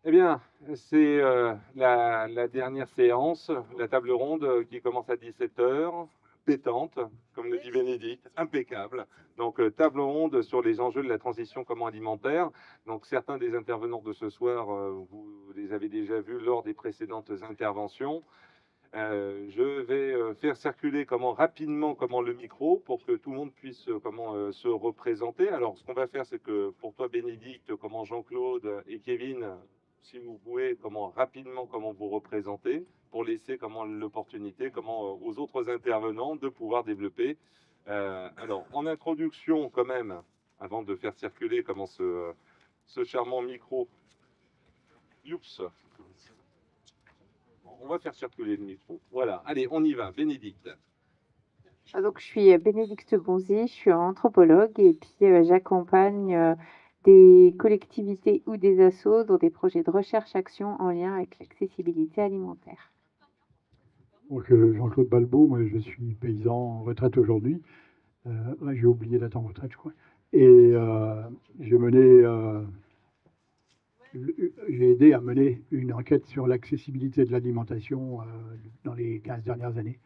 Eh bien, c'est la dernière séance, la table ronde qui commence à 17 h, pétante, comme le dit Bénédicte, impeccable. Donc, table ronde sur les enjeux de la transition comment alimentaire. Donc, certains des intervenants de ce soir, vous les avez déjà vus lors des précédentes interventions. Je vais faire circuler rapidement le micro pour que tout le monde puisse se représenter. Alors, ce qu'on va faire, c'est que pour toi, Bénédicte, comment Jean-Claude et Kevin, si vous pouvez, comment vous représenter, pour laisser l'opportunité aux autres intervenants de pouvoir développer. Alors, en introduction, quand même, avant de faire circuler ce charmant micro. Oups. On va faire circuler le micro. Voilà, allez, on y va. Bénédicte. Donc, je suis Bénédicte Bonzi, je suis anthropologue et puis j'accompagne des collectivités ou des assos dans des projets de recherche-action en lien avec l'accessibilité alimentaire. Donc, Jean-Claude Balbo, moi je suis paysan en retraite aujourd'hui. Ouais, j'ai oublié d'être en retraite, je crois. Et j'ai aidé à mener une enquête sur l'accessibilité de l'alimentation dans les 15 dernières années.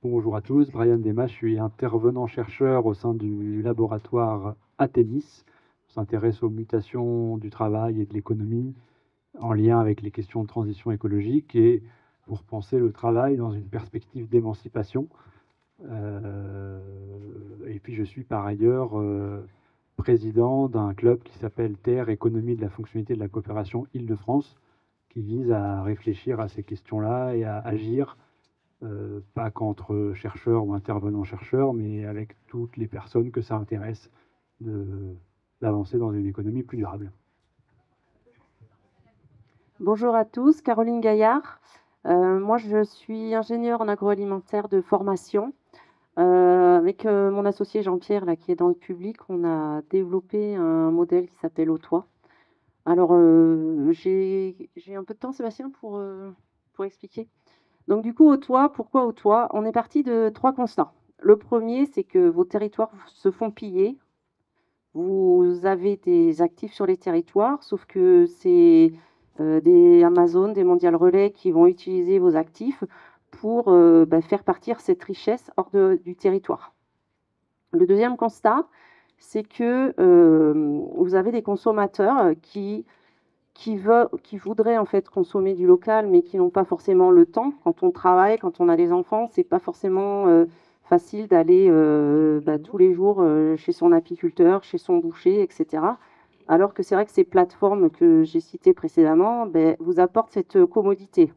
Bonjour à tous, Brian Desmas, je suis intervenant chercheur au sein du laboratoire Athémis. On s'intéresse aux mutations du travail et de l'économie en lien avec les questions de transition écologique et pour penser le travail dans une perspective d'émancipation. Et puis je suis par ailleurs président d'un club qui s'appelle Terre, Économie de la fonctionnalité de la coopération Île-de-France, qui vise à réfléchir à ces questions-là et à agir pas qu'entre chercheurs ou intervenants chercheurs, mais avec toutes les personnes que ça intéresse d'avancer dans une économie plus durable. Bonjour à tous, Caroline Gaillard. Moi, je suis ingénieure en agroalimentaire de formation. Avec mon associé Jean-Pierre, là, qui est dans le public, on a développé un modèle qui s'appelle Au Toit. Alors, j'ai un peu de temps, Sébastien, pour expliquer. Donc, du coup, Au Toit, pourquoi Au Toit? On est parti de 3 constats. Le premier, c'est que vos territoires se font piller. Vous avez des actifs sur les territoires, sauf que c'est des Amazon, des Mondial Relais qui vont utiliser vos actifs pour faire partir cette richesse hors du territoire. Le deuxième constat, c'est que vous avez des consommateurs qui voudraient en fait consommer du local, mais qui n'ont pas forcément le temps. Quand on travaille, quand on a des enfants, c'est pas forcément facile d'aller tous les jours chez son apiculteur, chez son boucher, etc. Alors que c'est vrai que ces plateformes que j'ai citées précédemment vous apportent cette commodité.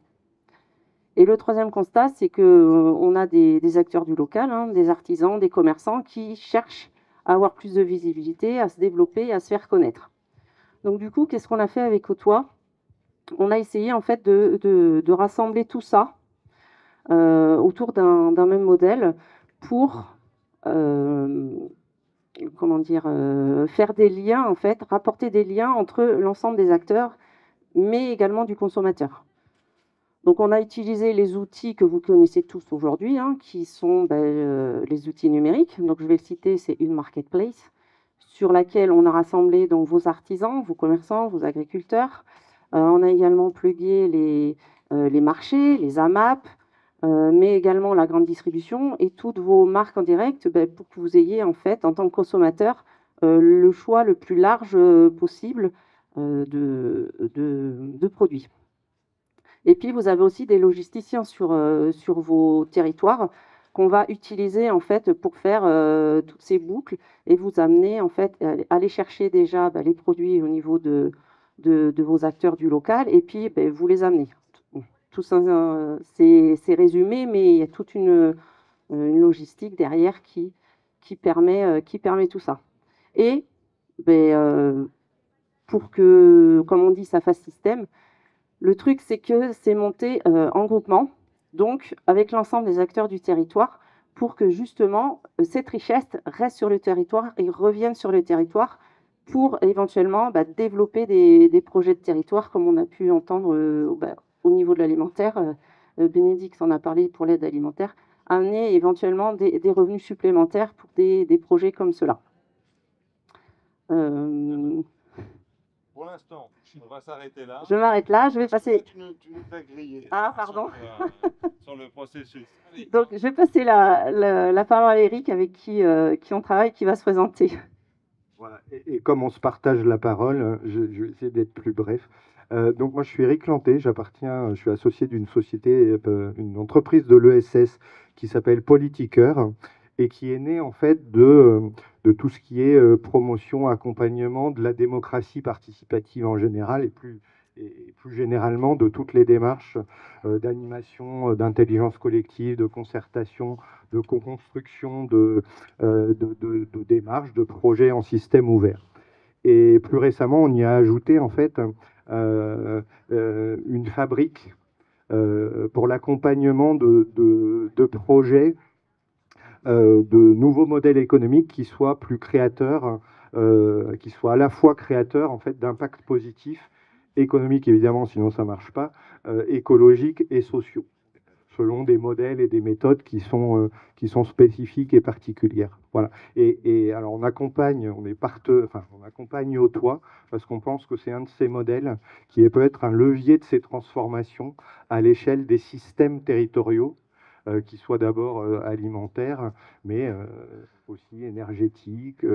Et le troisième constat, c'est qu'on a des acteurs du local, hein, des artisans, des commerçants qui cherchent à avoir plus de visibilité, à se développer, à se faire connaître. Donc du coup, qu'est-ce qu'on a fait avec Otois? On a essayé en fait de rassembler tout ça autour d'un même modèle pour faire des liens, en fait, rapporter des liens entre l'ensemble des acteurs, mais également du consommateur. Donc on a utilisé les outils que vous connaissez tous aujourd'hui, hein, qui sont les outils numériques. Donc je vais le citer, c'est une marketplace sur laquelle on a rassemblé donc vos artisans, vos commerçants, vos agriculteurs. On a également plugué les marchés, les AMAP, mais également la grande distribution et toutes vos marques en direct pour que vous ayez en fait en tant que consommateur le choix le plus large possible de produits. Et puis vous avez aussi des logisticiens sur vos territoires qu'on va utiliser en fait pour faire toutes ces boucles et vous amener en fait à aller chercher déjà les produits au niveau de vos acteurs du local et puis vous les amener. Tout ça, c'est résumé, mais il y a toute une logistique derrière qui permet tout ça. Et pour que, comme on dit, ça fasse système, le truc, c'est que c'est monté en groupement, donc avec l'ensemble des acteurs du territoire, pour que justement cette richesse reste sur le territoire et revienne sur le territoire pour éventuellement développer des projets de territoire, comme on a pu entendre au niveau de l'alimentaire. Bénédicte en a parlé pour l'aide alimentaire, amener éventuellement des revenus supplémentaires pour des projets comme cela. pour l'instant, on va s'arrêter là. Je m'arrête là, je vais passer... Tu nous as grillé. Ah, pardon. Sur le processus. Allez. Donc, je vais passer la parole à Eric, avec qui on travaille, qui va se présenter. Voilà. Et comme on se partage la parole, je vais essayer d'être plus bref. Donc moi je suis Eric Lanté, je suis associé d'une société, une entreprise de l'ESS qui s'appelle Politiqueur et qui est née en fait de tout ce qui est promotion, accompagnement de la démocratie participative en général et plus généralement de toutes les démarches d'animation, d'intelligence collective, de concertation, de co-construction, de démarches, de projets en système ouvert. Et plus récemment, on y a ajouté en fait une fabrique pour l'accompagnement de projets, de nouveaux modèles économiques qui soient plus créateurs, qui soient à la fois créateurs en fait d'impact positif, économique évidemment, sinon ça marche pas, écologique et sociaux, selon des modèles et des méthodes qui sont spécifiques et particulières. Voilà. Et alors on accompagne au toit parce qu'on pense que c'est un de ces modèles qui peut être un levier de ces transformations à l'échelle des systèmes territoriaux, qui soient d'abord alimentaires, mais aussi énergétiques,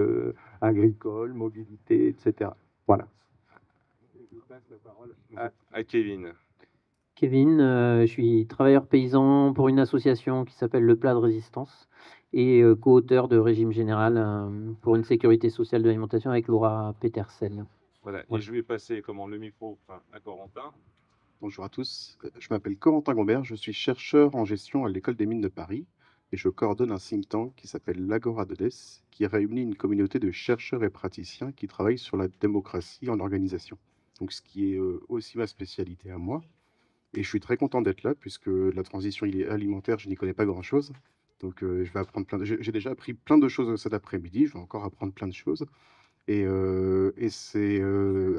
agricoles, mobilité, etc. Voilà. Je passe la parole à Kevin. Kevin, je suis travailleur paysan pour une association qui s'appelle Le Plat de Résistance et co-auteur de Régime Général pour une sécurité sociale de l'alimentation avec Laura Petersel. Voilà. Et je vais passer le micro à Corentin. Bonjour à tous, je m'appelle Corentin Gombert, je suis chercheur en gestion à l'École des Mines de Paris et je coordonne un think tank qui s'appelle l'Agora de Dess, qui réunit une communauté de chercheurs et praticiens qui travaillent sur la démocratie en organisation. Donc ce qui est aussi ma spécialité à moi. Et je suis très content d'être là puisque la transition alimentaire, je n'y connais pas grand-chose. Donc je vais apprendre j'ai déjà appris plein de choses cet après-midi, je vais encore apprendre plein de choses. Et c'est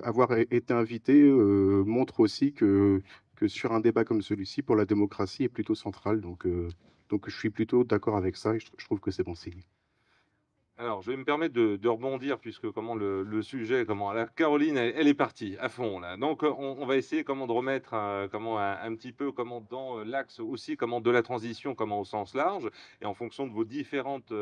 avoir été invité montre aussi que sur un débat comme celui-ci, pour la démocratie est plutôt central. Donc je suis plutôt d'accord avec ça et je trouve que c'est bon signe. Alors, je vais me permettre de rebondir puisque le sujet, la Caroline, elle est partie à fond là. Donc, on va essayer de remettre un petit peu dans l'axe aussi de la transition, au sens large, et en fonction de vos différentes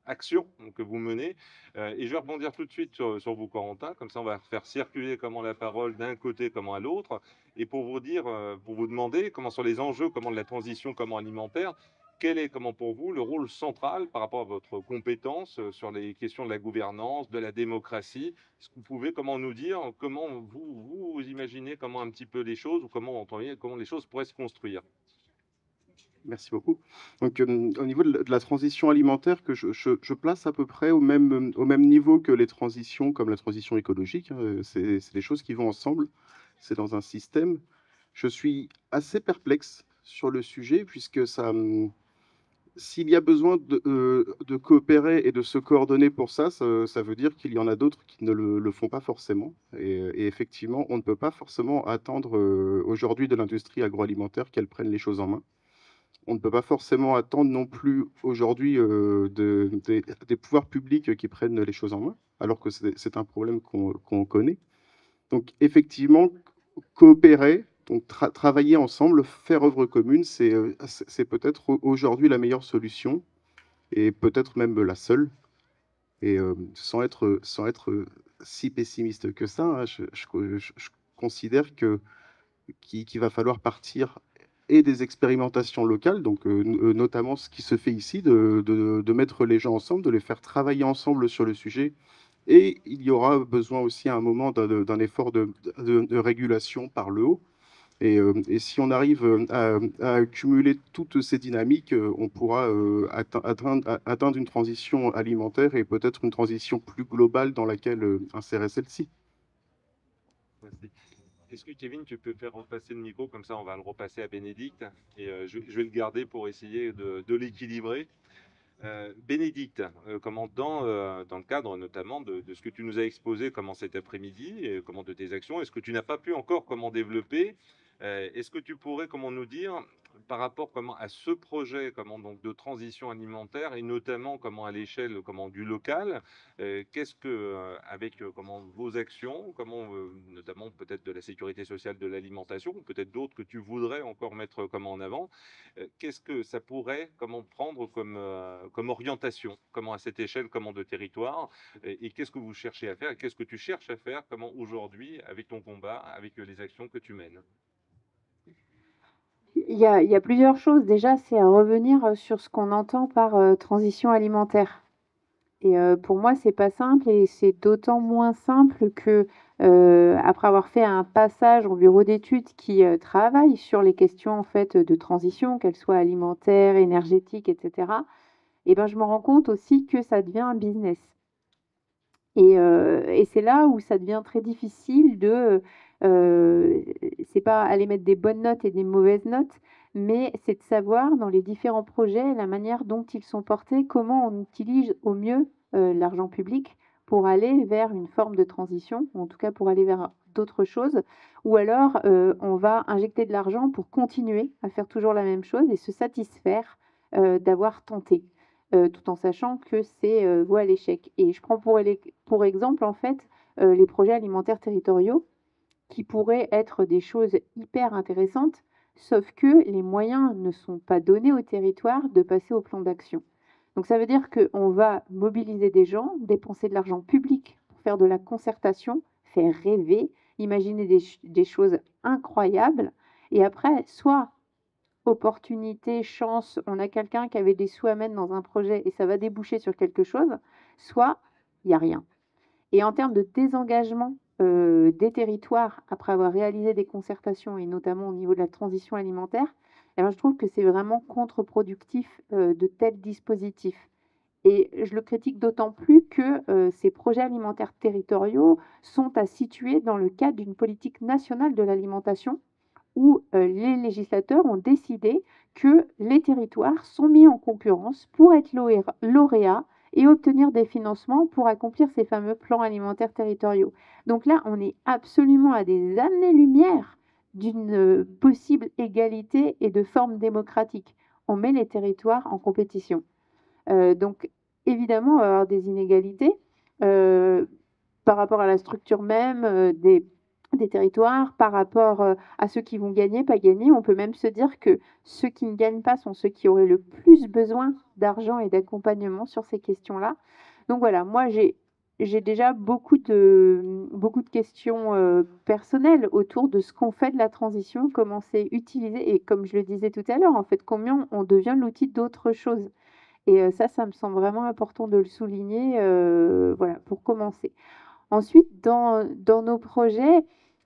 actions que vous menez. Et je vais rebondir tout de suite sur vous, Corentin. Comme ça, on va faire circuler la parole d'un côté à l'autre. Et pour vous dire, pour vous demander sur les enjeux de la transition alimentaire, quel est pour vous le rôle central par rapport à votre compétence sur les questions de la gouvernance, de la démocratie? Est-ce que vous pouvez nous dire comment vous imaginez un petit peu les choses ou comment les choses pourraient se construire? Merci beaucoup. Donc, au niveau de la transition alimentaire, que je place à peu près au même niveau que les transitions, comme la transition écologique, hein, c'est des choses qui vont ensemble, c'est dans un système. Je suis assez perplexe sur le sujet, puisque s'il y a besoin de coopérer et de se coordonner pour ça, ça veut dire qu'il y en a d'autres qui ne le font pas forcément. Et effectivement, on ne peut pas forcément attendre aujourd'hui de l'industrie agroalimentaire qu'elle prenne les choses en main. On ne peut pas forcément attendre non plus aujourd'hui des pouvoirs publics qui prennent les choses en main, alors que c'est un problème qu'on connaît. Donc effectivement, coopérer, donc travailler ensemble, faire œuvre commune, c'est peut-être aujourd'hui la meilleure solution, et peut-être même la seule. Et sans être si pessimiste que ça, hein, je considère qu'il va falloir partir et des expérimentations locales, donc notamment ce qui se fait ici, de mettre les gens ensemble, de les faire travailler ensemble sur le sujet. Et il y aura besoin aussi à un moment d'un effort de régulation par le haut. Et si on arrive à accumuler toutes ces dynamiques, on pourra atteindre une transition alimentaire et peut-être une transition plus globale dans laquelle insérer celle-ci. Merci. Est-ce que Kevin, tu peux faire repasser le micro, comme ça on va le repasser à Bénédicte, et je vais le garder pour essayer de l'équilibrer. Bénédicte, dans le cadre notamment de ce que tu nous as exposé cet après-midi, et de tes actions, est-ce que tu n'as pas pu encore développer, est-ce que tu pourrais nous dire par rapport à ce projet donc de transition alimentaire et notamment à l'échelle du local, qu'est-ce que avec vos actions, notamment peut-être de la sécurité sociale de l'alimentation, ou peut-être d'autres que tu voudrais encore mettre en avant, qu'est-ce que ça pourrait prendre comme orientation, à cette échelle de territoire, et qu'est-ce que vous cherchez à faire et qu'est-ce que tu cherches à faire aujourd'hui avec ton combat, avec les actions que tu mènes? Il y a plusieurs choses. Déjà, c'est à revenir sur ce qu'on entend par transition alimentaire. Et pour moi, c'est pas simple et c'est d'autant moins simple que après avoir fait un passage en bureau d'études qui travaille sur les questions en fait de transition, qu'elles soient alimentaires, énergétiques, etc. Et ben, je me rends compte aussi que ça devient un business. Et c'est là où ça devient très difficile c'est pas aller mettre des bonnes notes et des mauvaises notes, mais c'est de savoir dans les différents projets, la manière dont ils sont portés, comment on utilise au mieux l'argent public pour aller vers une forme de transition, ou en tout cas pour aller vers d'autres choses, ou alors on va injecter de l'argent pour continuer à faire toujours la même chose et se satisfaire d'avoir tenté. Tout en sachant que c'est voie à l'échec. Et je prends pour exemple, en fait, les projets alimentaires territoriaux qui pourraient être des choses hyper intéressantes, sauf que les moyens ne sont pas donnés au territoire de passer au plan d'action. Donc ça veut dire qu'on va mobiliser des gens, dépenser de l'argent public pour faire de la concertation, faire rêver, imaginer des choses incroyables, et après, soit opportunité, chance, on a quelqu'un qui avait des sous à mettre dans un projet et ça va déboucher sur quelque chose, soit il n'y a rien. Et en termes de désengagement des territoires après avoir réalisé des concertations et notamment au niveau de la transition alimentaire, eh bien, je trouve que c'est vraiment contre-productif de tels dispositifs. Et je le critique d'autant plus que ces projets alimentaires territoriaux sont à situer dans le cadre d'une politique nationale de l'alimentation où les législateurs ont décidé que les territoires sont mis en concurrence pour être lauréats et obtenir des financements pour accomplir ces fameux plans alimentaires territoriaux. Donc là, on est absolument à des années-lumière d'une possible égalité et de forme démocratique. On met les territoires en compétition. Donc évidemment, on va avoir des inégalités par rapport à la structure même des territoires, par rapport à ceux qui vont gagner, pas gagner. On peut même se dire que ceux qui ne gagnent pas sont ceux qui auraient le plus besoin d'argent et d'accompagnement sur ces questions-là. Donc voilà, moi j'ai déjà beaucoup de questions personnelles autour de ce qu'on fait de la transition, comment c'est utilisé et comme je le disais tout à l'heure, en fait, combien on devient l'outil d'autre chose. Et ça me semble vraiment important de le souligner, voilà, pour commencer. Ensuite, dans nos projets,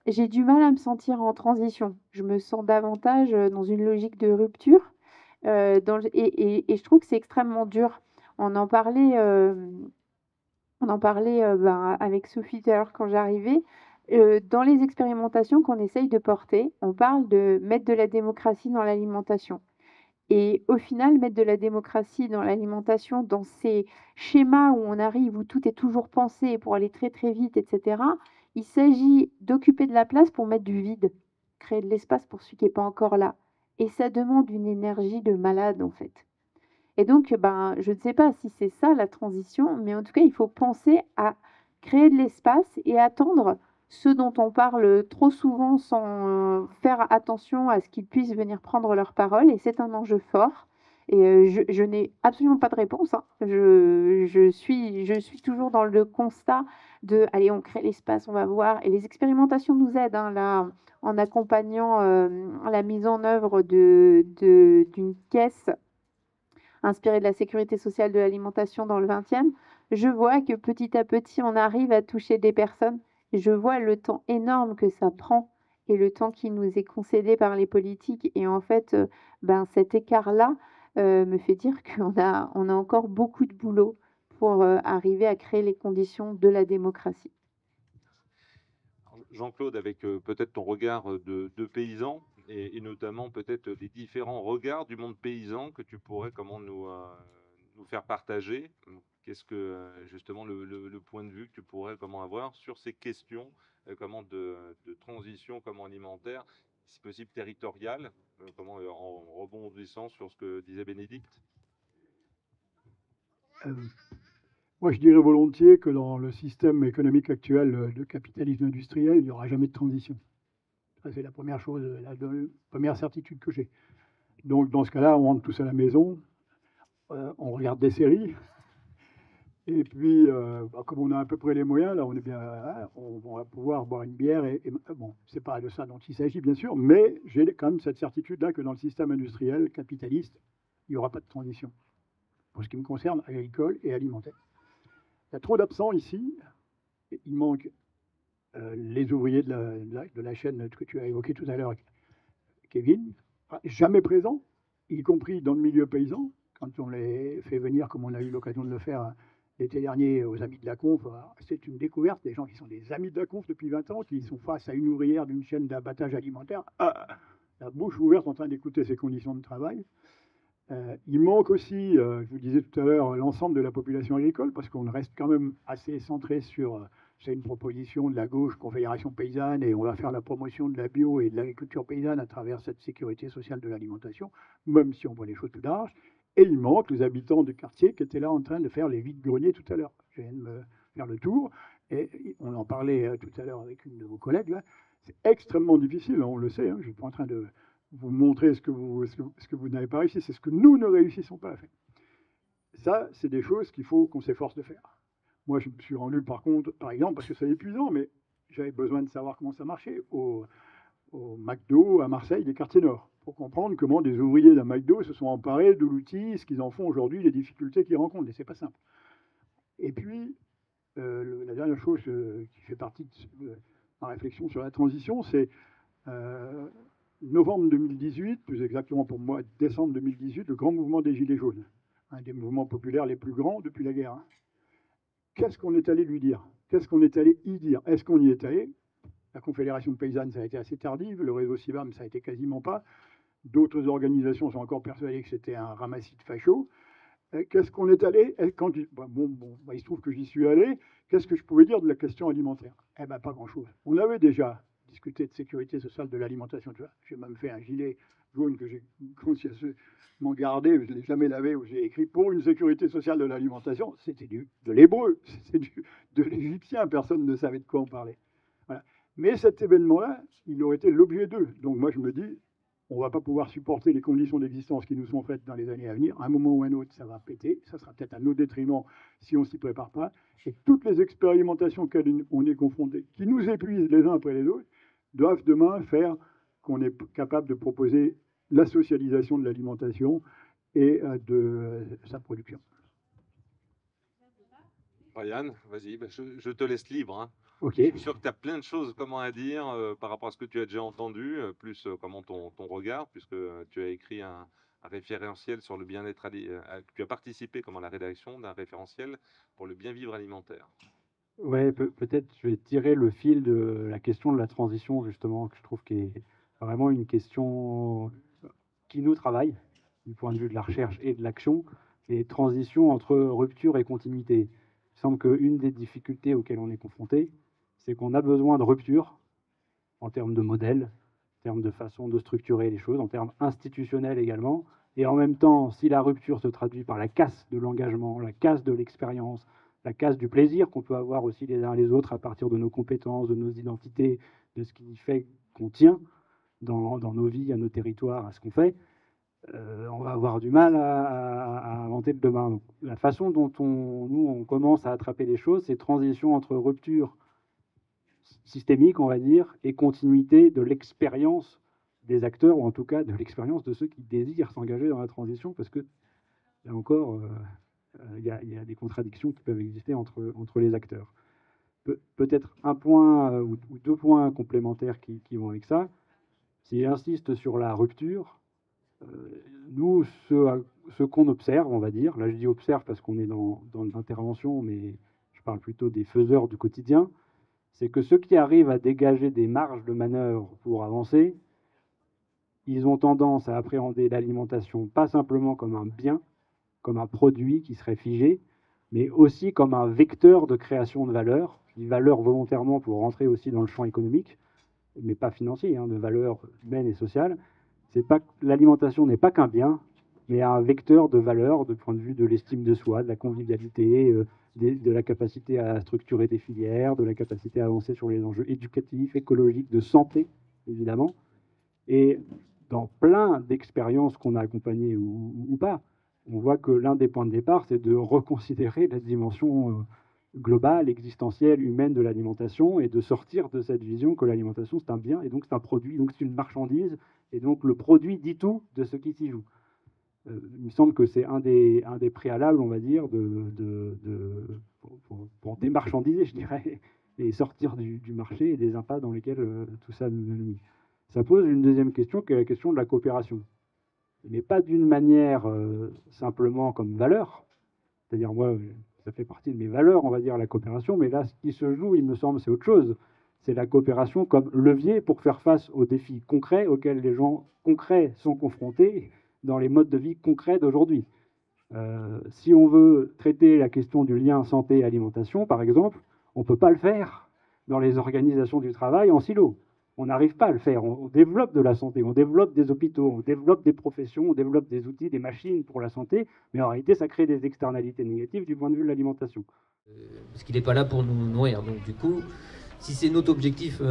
j'ai du mal à me sentir en transition. Je me sens davantage dans une logique de rupture. Et je trouve que c'est extrêmement dur. On en parlait, avec Sophie tout à l'heure quand j'arrivais. Dans les expérimentations qu'on essaye de porter, on parle de mettre de la démocratie dans l'alimentation. Et au final, mettre de la démocratie dans l'alimentation, dans ces schémas où on arrive, où tout est toujours pensé pour aller très très vite, etc., il s'agit d'occuper de la place pour mettre du vide, créer de l'espace pour celui qui n'est pas encore là. Et ça demande une énergie de malade, en fait. Et donc, je ne sais pas si c'est ça la transition, mais en tout cas, il faut penser à créer de l'espace et attendre ceux dont on parle trop souvent sans faire attention à ce qu'ils puissent venir prendre leur parole. Et c'est un enjeu fort. Et je n'ai absolument pas de réponse, hein. Je suis toujours dans le constat de, allez, on crée l'espace, on va voir. Et les expérimentations nous aident, hein, là, en accompagnant la mise en œuvre d'une caisse inspirée de la sécurité sociale de l'alimentation dans le 20e, je vois que petit à petit, on arrive à toucher des personnes. Je vois le temps énorme que ça prend et le temps qui nous est concédé par les politiques. Et en fait, cet écart-là me fait dire on a encore beaucoup de boulot pour arriver à créer les conditions de la démocratie. Jean-Claude, avec peut-être ton regard de paysan et notamment peut-être les différents regards du monde paysan que tu pourrais nous faire partager. Qu'est-ce que justement le point de vue que tu pourrais avoir sur ces questions de transition alimentaire, si possible territoriale, en rebondissant sur ce que disait Bénédicte. Moi, je dirais volontiers que dans le système économique actuel de capitalisme industriel, il n'y aura jamais de transition. Ça, c'est la première chose, la première certitude que j'ai. Donc, dans ce cas-là, on rentre tous à la maison, on regarde des séries, et puis, comme on a à peu près les moyens, là, on est bien, hein, on va pouvoir boire une bière, et bon, c'est pas de ça dont il s'agit, bien sûr, mais j'ai quand même cette certitude-là que dans le système industriel capitaliste, il n'y aura pas de transition, pour ce qui me concerne, agricole et alimentaire. Il y a trop d'absents ici. Il manque les ouvriers de la chaîne que tu as évoquée tout à l'heure, Kevin, jamais présents, y compris dans le milieu paysan, quand on les fait venir, comme on a eu l'occasion de le faire l'été dernier aux Amis de la Conf. C'est une découverte, des gens qui sont des Amis de la Conf depuis 20 ans, qui sont face à une ouvrière d'une chaîne d'abattage alimentaire, la bouche ouverte en train d'écouter ses conditions de travail. Il manque aussi, je vous disais tout à l'heure, l'ensemble de la population agricole, parce qu'on reste quand même assez centré sur, c'est une proposition de la gauche, Confédération paysanne, et on va faire la promotion de la bio et de l'agriculture paysanne à travers cette sécurité sociale de l'alimentation, même si on voit les choses plus larges. Et il manque les habitants du quartier qui étaient là en train de faire les vides-greniers tout à l'heure. Je viens de me faire le tour, et on en parlait tout à l'heure avec une de vos collègues, là. C'est extrêmement difficile, on le sait, hein, je ne suis pas en train de vous montrer ce que vous n'avez pas réussi, c'est ce que nous ne réussissons pas à faire. Ça, c'est des choses qu'il faut qu'on s'efforce de faire. Moi, je me suis rendu, par contre, par exemple, parce que c'est épuisant, mais j'avais besoin de savoir comment ça marchait, au McDo à Marseille, des quartiers nord, pour comprendre comment des ouvriers d'un McDo se sont emparés de l'outil, ce qu'ils en font aujourd'hui, les difficultés qu'ils rencontrent, et c'est pas simple. Et puis, la dernière chose qui fait partie de ma réflexion sur la transition, c'est novembre 2018, plus exactement pour moi, décembre 2018, le grand mouvement des Gilets jaunes, un des mouvements populaires les plus grands depuis la guerre. Qu'est-ce qu'on est allé lui dire? Qu'est-ce qu'on est allé y dire? Est-ce qu'on y est allé? La Confédération paysanne, ça a été assez tardive, le réseau CIVAM, ça a été quasiment pas. D'autres organisations sont encore persuadées que c'était un ramassis de fachos. Qu'est-ce qu'on est allé? Quand il se trouve que j'y suis allé. Qu'est-ce que je pouvais dire de la question alimentaire? Eh bien, pas grand-chose. On avait déjà discuté de sécurité sociale de l'alimentation. J'ai même fait un gilet jaune que j'ai consciencieusement gardé, je ne l'ai jamais lavé, où j'ai écrit pour une sécurité sociale de l'alimentation. C'était de l'hébreu, c'était de l'égyptien, personne ne savait de quoi on parlait. Voilà. Mais cet événement-là, il aurait été l'objet d'eux. Donc moi, je me dis, on ne va pas pouvoir supporter les conditions d'existence qui nous sont faites dans les années à venir. À un moment ou à un autre, ça va péter. Ça sera peut-être à nos détriments si on ne s'y prépare pas. Et toutes les expérimentations auxquelles on est confrontés, qui nous épuisent les uns après les autres, doivent demain faire qu'on est capable de proposer la socialisation de l'alimentation et de sa production. Ryan, vas-y, je te laisse libre. Hein. Okay. Je suis sûr que tu as plein de choses à dire par rapport à ce que tu as déjà entendu, plus comment ton regard, puisque tu as écrit un référentiel sur le bien-être, tu as participé à la rédaction d'un référentiel pour le bien-vivre alimentaire. Ouais, peut-être je vais tirer le fil de la question de la transition, justement, que je trouve qui est vraiment une question qui nous travaille, du point de vue de la recherche et de l'action, et transition entre rupture et continuité. Il semble qu'une des difficultés auxquelles on est confronté, c'est qu'on a besoin de rupture en termes de modèle, en termes de façon de structurer les choses, en termes institutionnels également. Et en même temps, si la rupture se traduit par la casse de l'engagement, la casse de l'expérience, la casse du plaisir qu'on peut avoir aussi les uns les autres à partir de nos compétences, de nos identités, de ce qui fait qu'on tient dans nos vies, à nos territoires, à ce qu'on fait, on va avoir du mal à inventer le demain. Donc, la façon dont on commence à attraper les choses, c'est transition entre rupture systémique, on va dire, et continuité de l'expérience des acteurs, ou en tout cas de l'expérience de ceux qui désirent s'engager dans la transition, parce que, là encore, il y a des contradictions qui peuvent exister entre les acteurs. Peut-être un point ou deux points complémentaires qui vont avec ça. Si j'insiste sur la rupture, nous, ce qu'on observe, on va dire, là je dis observe parce qu'on est dans l'intervention, mais je parle plutôt des faiseurs du quotidien, c'est que ceux qui arrivent à dégager des marges de manœuvre pour avancer, ils ont tendance à appréhender l'alimentation pas simplement comme un bien, comme un produit qui serait figé, mais aussi comme un vecteur de création de valeur, qui valeur volontairement pour rentrer aussi dans le champ économique, mais pas financier, hein, de valeur humaine et sociale. L'alimentation n'est pas qu'un bien, mais un vecteur de valeur, de point de vue de l'estime de soi, de la convivialité, de la capacité à structurer des filières, de la capacité à avancer sur les enjeux éducatifs, écologiques, de santé, évidemment. Et dans plein d'expériences qu'on a accompagnées ou pas, on voit que l'un des points de départ, c'est de reconsidérer la dimension globale, existentielle, humaine de l'alimentation et de sortir de cette vision que l'alimentation, c'est un bien et donc c'est un produit, donc c'est une marchandise, et donc le produit dit tout de ce qui s'y joue. Il me semble que c'est un des préalables, on va dire, pour démarchandiser, je dirais, et sortir du marché et des impasses dans lesquels tout ça nous nuit. Ça pose une deuxième question, qui est la question de la coopération. Mais pas d'une manière simplement comme valeur, c'est-à-dire moi, ça fait partie de mes valeurs, on va dire, la coopération, mais là, ce qui se joue, il me semble, c'est autre chose. C'est la coopération comme levier pour faire face aux défis concrets auxquels les gens concrets sont confrontés dans les modes de vie concrets d'aujourd'hui. Si on veut traiter la question du lien santé-alimentation, par exemple, on ne peut pas le faire dans les organisations du travail en silo. On n'arrive pas à le faire. On développe de la santé, on développe des hôpitaux, on développe des professions, on développe des outils, des machines pour la santé, mais en réalité, ça crée des externalités négatives du point de vue de l'alimentation. Parce qu'il n'est pas là pour nous nourrir. Donc du coup, si c'est notre objectif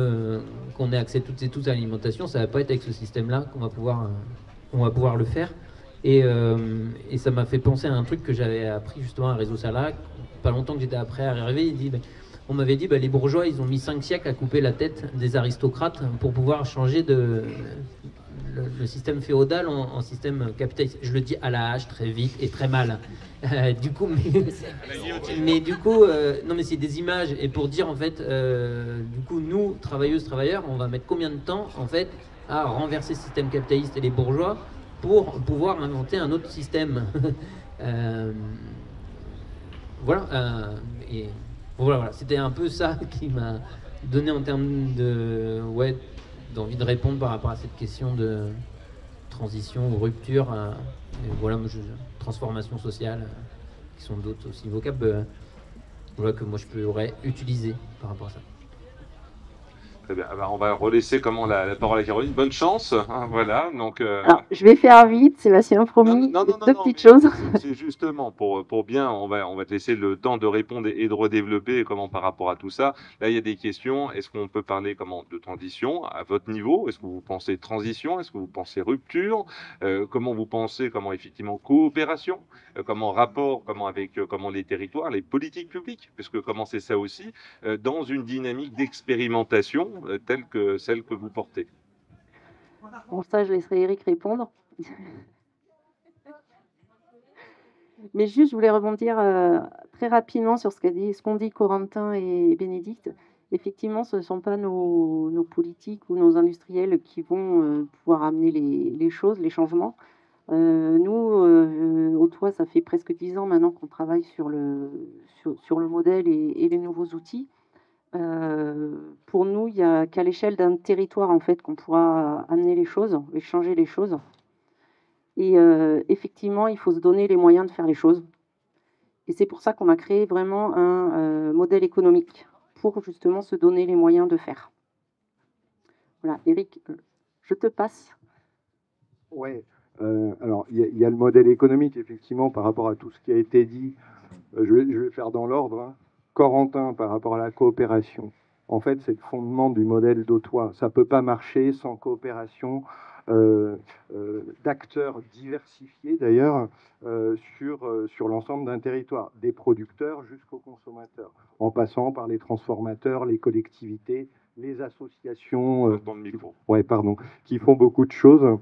qu'on ait accès toutes et tous à l'alimentation, ça ne va pas être avec ce système-là qu'on va pouvoir le faire. Et ça m'a fait penser à un truc que j'avais appris justement à Réseau Salac, pas longtemps que j'étais après arrivé. On m'avait dit les bourgeois, ils ont mis 5 siècles à couper la tête des aristocrates pour pouvoir changer le système féodal en système capitaliste. Je le dis à la hache, très vite et très mal. Du coup, mais du coup, non mais c'est des images. Et pour dire en fait, du coup, nous, travailleuses, travailleurs, on va mettre combien de temps en fait à renverser le système capitaliste et les bourgeois pour pouvoir inventer un autre système. Voilà. Et voilà, c'était un peu ça qui m'a donné en termes d'envie de répondre par rapport à cette question de transition ou rupture, transformation sociale, qui sont d'autres aussi vocables, que moi je pourrais utiliser par rapport à ça. Très bien. Alors, on va relaisser la parole à Caroline. Bonne chance. Hein, voilà. Donc, Alors, je vais faire vite, Sébastien promis. Non, deux petites choses. C'est justement pour bien, on va te laisser le temps de répondre et de redévelopper comment par rapport à tout ça. Là, il y a des questions. Est-ce qu'on peut parler de transition à votre niveau? Est-ce que vous pensez transition? Est-ce que vous pensez rupture? Comment vous pensez effectivement coopération? Comment rapport avec les territoires, les politiques publiques? Puisque c'est ça aussi dans une dynamique d'expérimentation telle que celle que vous portez. Bon, ça, je laisserai Eric répondre. Mais juste, je voulais rebondir très rapidement sur ce qu'ont dit Corentin et Bénédicte. Effectivement, ce ne sont pas nos politiques ou nos industriels qui vont pouvoir amener les choses, les changements. Nous, au Toit, ça fait presque 10 ans maintenant qu'on travaille sur le modèle et les nouveaux outils. Pour nous, il n'y a qu'à l'échelle d'un territoire en fait qu'on pourra amener les choses et changer les choses. Et effectivement, il faut se donner les moyens de faire les choses. Et c'est pour ça qu'on a créé vraiment un modèle économique pour justement se donner les moyens de faire. Voilà, Eric, je te passe. Ouais. Alors, il y a le modèle économique, effectivement, par rapport à tout ce qui a été dit. Je vais faire dans l'ordre. Hein. Corentin, par rapport à la coopération. En fait, c'est le fondement du modèle d'Autois. Ça ne peut pas marcher sans coopération d'acteurs diversifiés, d'ailleurs, sur l'ensemble d'un territoire, des producteurs jusqu'aux consommateurs, en passant par les transformateurs, les collectivités, les associations qui font beaucoup de choses.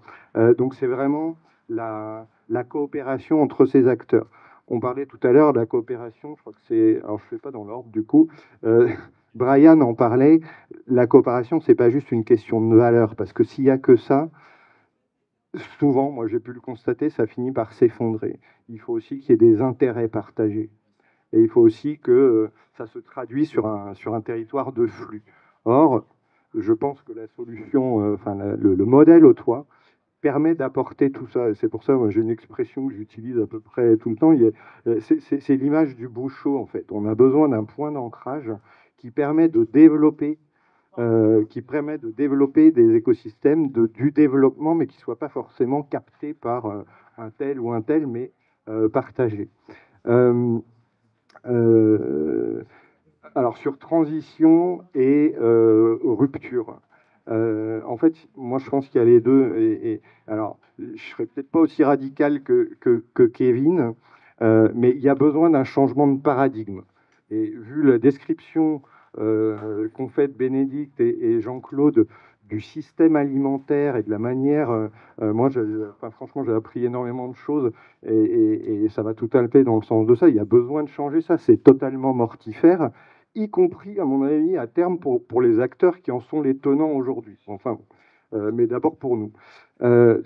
Donc c'est vraiment la coopération entre ces acteurs. On parlait tout à l'heure de la coopération, je crois que c'est... Alors je ne fais pas dans l'ordre du coup. Brian en parlait, la coopération, c'est pas juste une question de valeur, parce que s'il n'y a que ça, souvent, moi j'ai pu le constater, ça finit par s'effondrer. Il faut aussi qu'il y ait des intérêts partagés. Et il faut aussi que ça se traduise sur un territoire de flux. Or, je pense que la solution, le modèle au toit, permet d'apporter tout ça. C'est pour ça, moi, j'ai une expression que j'utilise à peu près tout le temps. C'est l'image du bouchon, en fait. On a besoin d'un point d'ancrage qui permet de développer qui permet de développer des écosystèmes du développement, mais qui ne soient pas forcément captés par un tel ou un tel, mais partagés. Alors sur transition et rupture. En fait, moi je pense qu'il y a les deux. Alors, je serais peut-être pas aussi radical que Kevin, mais il y a besoin d'un changement de paradigme. Et vu la description qu'ont faite Bénédicte et Jean-Claude du système alimentaire et de la manière, moi, franchement, j'ai appris énormément de choses et ça va tout à fait dans le sens de ça. Il y a besoin de changer ça. C'est totalement mortifère, y compris, à mon avis, à terme, pour les acteurs qui en sont les tenants aujourd'hui. Enfin, mais d'abord pour nous.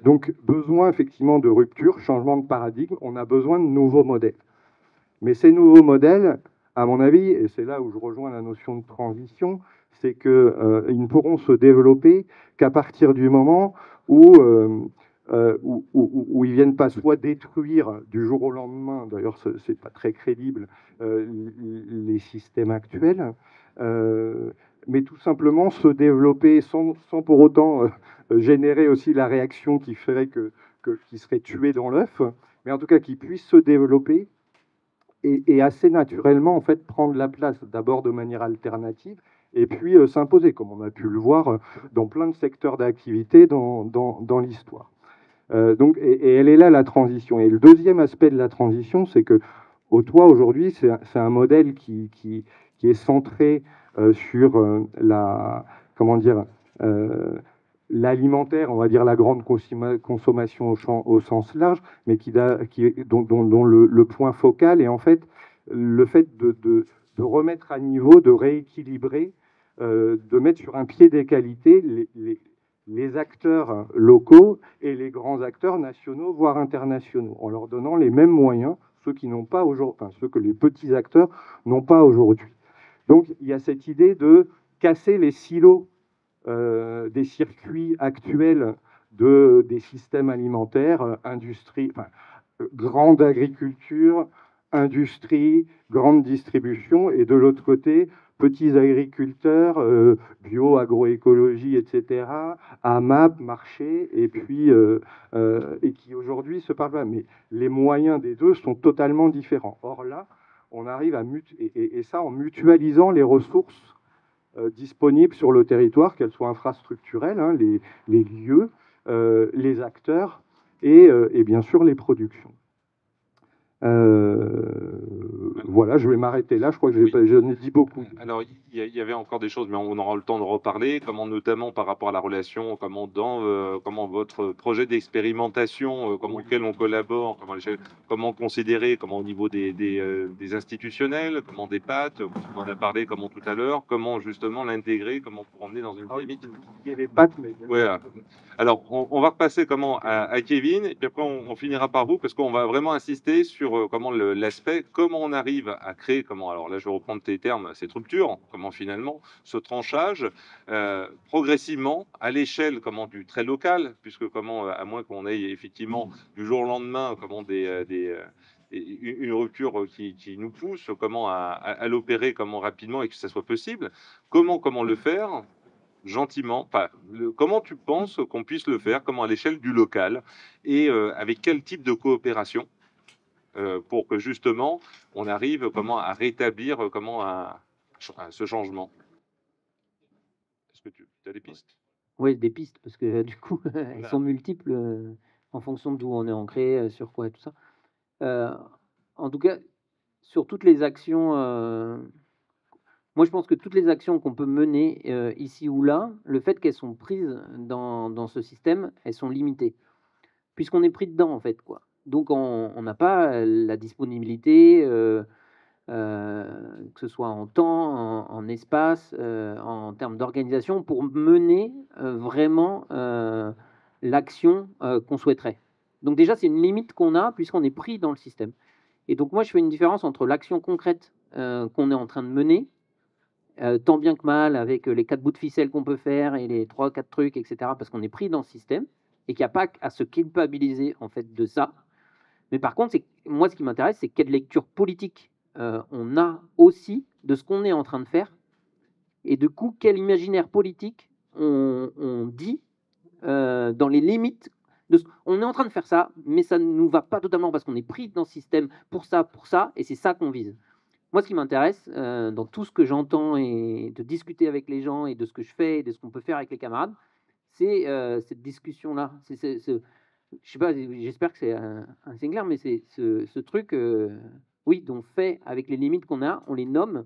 Donc, besoin effectivement de rupture, changement de paradigme. On a besoin de nouveaux modèles. Mais ces nouveaux modèles, à mon avis, et c'est là où je rejoins la notion de transition, c'est qu'ils ne pourront se développer qu'à partir du moment où ils viennent pas soit détruire du jour au lendemain, d'ailleurs c'est pas très crédible, les systèmes actuels, mais tout simplement se développer sans pour autant générer aussi la réaction qui ferait qui serait tué dans l'œuf, mais en tout cas qui puisse se développer et assez naturellement en fait prendre la place d'abord de manière alternative et puis s'imposer, comme on a pu le voir dans plein de secteurs d'activité dans l'histoire. Donc, et elle est là la transition. Et le deuxième aspect de la transition, c'est que au toit aujourd'hui, c'est un modèle qui est centré sur comment dire, l'alimentaire, on va dire la grande consommation au sens large, mais dont le point focal est en fait le fait de remettre à niveau, de rééquilibrer, de mettre sur un pied d'égalité les acteurs locaux et les grands acteurs nationaux, voire internationaux, en leur donnant les mêmes moyens, ceux qui n'ont pas aujourd'hui, enfin, ceux que les petits acteurs n'ont pas aujourd'hui. Donc il y a cette idée de casser les silos des circuits actuels des systèmes alimentaires, industrie, enfin, grande agriculture, industrie, grande distribution, et de l'autre côté, petits agriculteurs, bio, agroécologie, etc., AMAP, marché, et puis et qui aujourd'hui se parlent pas. Mais les moyens des deux sont totalement différents. Or là, on arrive à et ça en mutualisant les ressources disponibles sur le territoire, qu'elles soient infrastructurelles, hein, les lieux, les acteurs et bien sûr les productions. Voilà, je vais m'arrêter là. Je crois que j'en ai dit beaucoup. Alors, il y avait encore des choses, mais on aura le temps de reparler. Comment, notamment par rapport à la relation, comment votre projet d'expérimentation, comment auquel on collabore, comment considérer, comment au niveau des institutionnels, comment des pattes, on en a parlé, comment tout à l'heure, comment justement l'intégrer, comment pour emmener dans une dynamique. Il y a les pattes, mais ouais. Alors, on va repasser à Kevin, et puis après on finira par vous, parce qu'on va vraiment insister sur comment l'aspect, comment on arrive à créer, alors là je vais reprendre tes termes, cette rupture, comment finalement ce tranchage, progressivement, à l'échelle du très local, puisque à moins qu'on ait effectivement du jour au lendemain, une rupture qui nous pousse, à l'opérer, rapidement et que ça soit possible, comment le faire gentiment, comment tu penses qu'on puisse le faire, comment à l'échelle du local, et avec quel type de coopération, pour que justement on arrive à rétablir ce changement. Est-ce que tu as des pistes? Oui, des pistes, parce que du coup, elles sont multiples en fonction d'où on est ancré, sur quoi et tout ça. En tout cas, sur toutes les actions, moi je pense que toutes les actions qu'on peut mener ici ou là, le fait qu'elles sont prises dans ce système, elles sont limitées, puisqu'on est pris dedans en fait, quoi. Donc on n'a pas la disponibilité, que ce soit en temps, en espace, en termes d'organisation, pour mener vraiment l'action qu'on souhaiterait. Donc déjà, c'est une limite qu'on a puisqu'on est pris dans le système. Et donc moi, je fais une différence entre l'action concrète qu'on est en train de mener, tant bien que mal, avec les 4 bouts de ficelle qu'on peut faire et les 3-4 trucs, etc., parce qu'on est pris dans ce système et qu'il n'y a pas à se culpabiliser en fait de ça. Mais par contre, moi, ce qui m'intéresse, c'est quelle lecture politique on a aussi de ce qu'on est en train de faire et du coup, quel imaginaire politique on dit dans les limites on est en train de faire ça, mais ça ne nous va pas totalement parce qu'on est pris dans ce système pour ça, et c'est ça qu'on vise. Moi, ce qui m'intéresse dans tout ce que j'entends et de discuter avec les gens et de ce que je fais et de ce qu'on peut faire avec les camarades, c'est cette discussion-là. Je sais pas, j'espère que c'est assez clair, mais c'est ce truc, oui, qu'on fait avec les limites qu'on a, on les nomme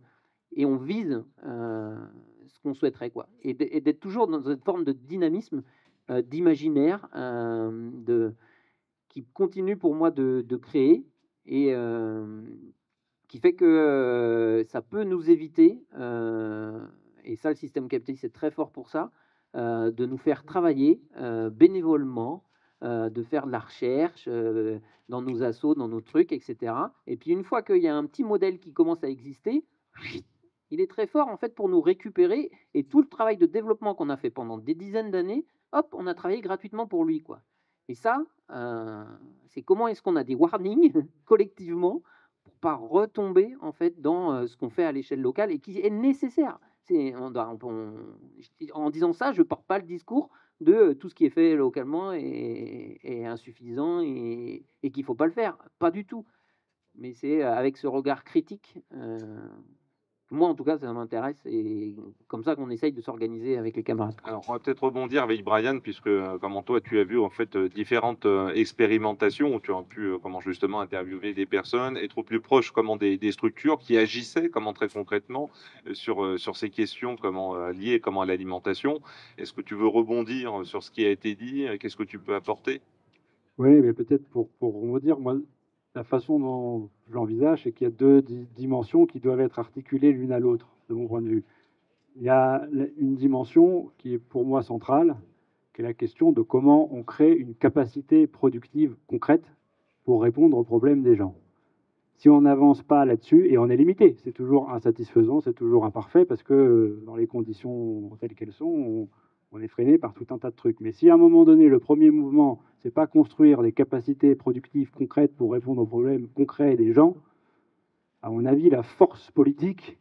et on vise ce qu'on souhaiterait, quoi. Et d'être toujours dans cette forme de dynamisme, d'imaginaire, qui continue pour moi de créer et qui fait que ça peut nous éviter, et ça, le système capitaliste est très fort pour ça, de nous faire travailler bénévolement, de faire de la recherche dans nos assos, dans nos trucs, etc. Et puis une fois qu'il y a un petit modèle qui commence à exister, il est très fort en fait pour nous récupérer et tout le travail de développement qu'on a fait pendant des dizaines d'années, hop, on a travaillé gratuitement pour lui, quoi. Et ça, c'est comment est-ce qu'on a des warnings collectivement pour pas retomber en fait dans ce qu'on fait à l'échelle locale et qui est nécessaire. En disant ça, je porte pas le discours de tout ce qui est fait localement est insuffisant et qu'il faut pas le faire. Pas du tout. Mais c'est avec ce regard critique. Moi, en tout cas, ça m'intéresse et comme ça qu'on essaye de s'organiser avec les camarades. Alors, on va peut-être rebondir avec Brian, puisque, comment toi, tu as vu en fait différentes expérimentations où tu as pu, comment justement interviewer des personnes, être au plus proche, comment des structures qui agissaient, comment très concrètement sur ces questions, comment liées, comment à l'alimentation. Est-ce que tu veux rebondir sur ce qui a été dit? Qu'est-ce que tu peux apporter? Oui, mais peut-être pour rebondir, moi, la façon dont je l'envisage, c'est qu'il y a deux dimensions qui doivent être articulées l'une à l'autre, de mon point de vue. Il y a une dimension qui est pour moi centrale, qui est la question de comment on crée une capacité productive concrète pour répondre aux problèmes des gens. Si on n'avance pas là-dessus, et on est limité, c'est toujours insatisfaisant, c'est toujours imparfait, parce que dans les conditions telles qu'elles sont, on est freiné par tout un tas de trucs. Mais si à un moment donné, le premier mouvement, c'est pas construire des capacités productives concrètes pour répondre aux problèmes concrets des gens, à mon avis, la force politique,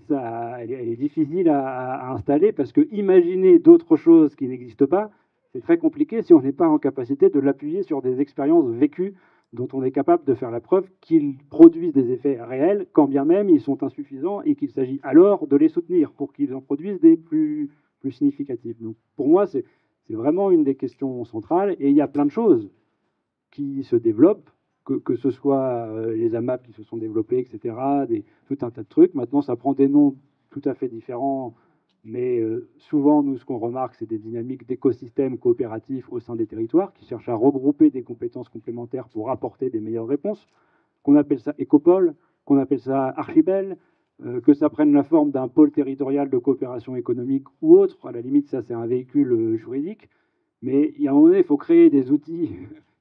elle est difficile à installer, parce que imaginer d'autres choses qui n'existent pas, c'est très compliqué si on n'est pas en capacité de l'appuyer sur des expériences vécues dont on est capable de faire la preuve qu'ils produisent des effets réels, quand bien même ils sont insuffisants, et qu'il s'agit alors de les soutenir pour qu'ils en produisent des plus significatifs. Donc pour moi, c'est vraiment une des questions centrales, et il y a plein de choses qui se développent, que ce soit les AMAP qui se sont développés, etc., tout un tas de trucs. Maintenant, ça prend des noms tout à fait différents, mais souvent, nous, ce qu'on remarque, c'est des dynamiques d'écosystèmes coopératifs au sein des territoires qui cherchent à regrouper des compétences complémentaires pour apporter des meilleures réponses, qu'on appelle ça écopole, qu'on appelle ça archipel, que ça prenne la forme d'un pôle territorial de coopération économique ou autre. À la limite, ça, c'est un véhicule juridique. Mais il y a un moment donné, il faut créer des outils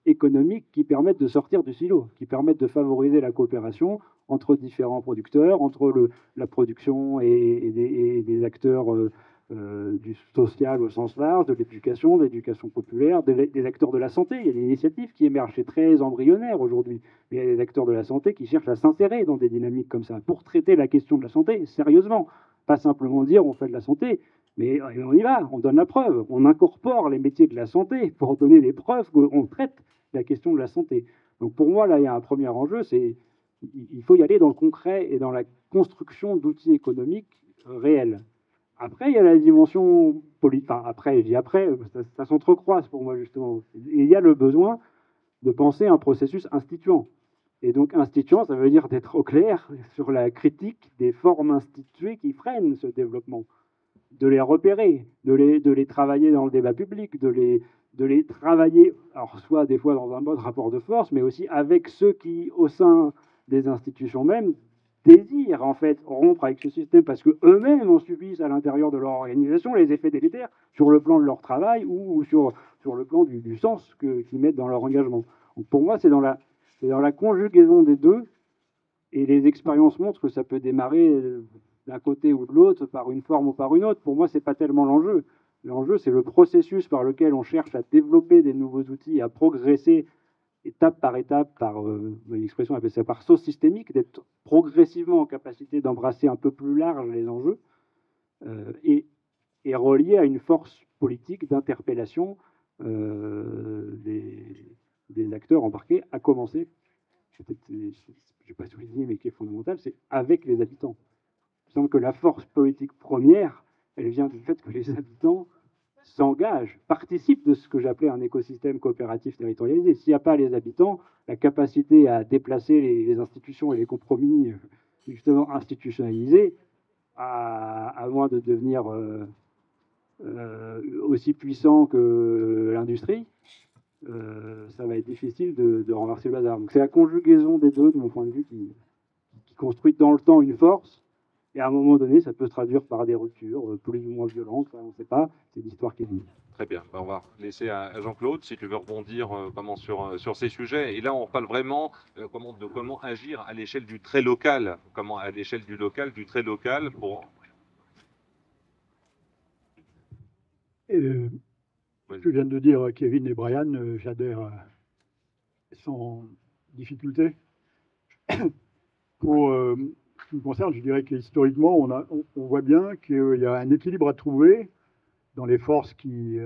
économiques qui permettent de sortir du silo, qui permettent de favoriser la coopération entre différents producteurs, entre la production et des acteurs du social au sens large, de l'éducation populaire, des acteurs de la santé. Il y a des initiatives qui émergent, c'est très embryonnaire aujourd'hui, mais il y a des acteurs de la santé qui cherchent à s'insérer dans des dynamiques comme ça, pour traiter la question de la santé sérieusement, pas simplement dire on fait de la santé, mais on y va, on donne la preuve, on incorpore les métiers de la santé pour donner les preuves qu'on traite la question de la santé. Donc pour moi, là, il y a un premier enjeu, c'est il faut y aller dans le concret et dans la construction d'outils économiques réels. Après, il y a la dimension politique. Enfin, après, je dis après, ça s'entrecroise pour moi, justement. Il y a le besoin de penser un processus instituant. Et donc, instituant, ça veut dire d'être au clair sur la critique des formes instituées qui freinent ce développement, de les repérer, de les travailler dans le débat public, de les travailler, alors soit des fois dans un mode rapport de force, mais aussi avec ceux qui, au sein des institutions même, désirent en fait rompre avec ce système parce qu'eux-mêmes en subissent à l'intérieur de leur organisation les effets délétères sur le plan de leur travail ou sur le plan du sens qu'ils mettent dans leur engagement. Donc pour moi, c'est dans la conjugaison des deux, et les expériences montrent que ça peut démarrer d'un côté ou de l'autre, par une forme ou par une autre. Pour moi, ce n'est pas tellement l'enjeu. L'enjeu, c'est le processus par lequel on cherche à développer des nouveaux outils, à progresser étape par étape, par une expression appelle ça par saut systémique, d'être progressivement en capacité d'embrasser un peu plus large les enjeux. est relié à une force politique d'interpellation des acteurs embarqués, à commencer, peut-être, je ne vais pas souligner, mais qui est fondamental, c'est avec les habitants. Il me semble que la force politique première, elle vient du fait que les habitants s'engagent, participent de ce que j'appelais un écosystème coopératif territorialisé. S'il n'y a pas les habitants, la capacité à déplacer les institutions et les compromis justement institutionnalisés, à moins de devenir aussi puissant que l'industrie, ça va être difficile de renverser le bazar. Donc c'est la conjugaison des deux, de mon point de vue, qui construit dans le temps une force. Et à un moment donné, ça peut se traduire par des ruptures plus ou moins violentes, on ne sait pas, c'est l'histoire qui dit. Très bien, on va laisser à Jean-Claude, si tu veux rebondir sur ces sujets. Et là, on parle vraiment de comment agir à l'échelle du très local, comment à l'échelle du local, du très local, pour... Ce que viennent de dire Kevin et Brian, j'adhère sans difficulté. Pour ce qui me concerne, je dirais qu'historiquement, on voit bien qu'il y a un équilibre à trouver dans les forces qui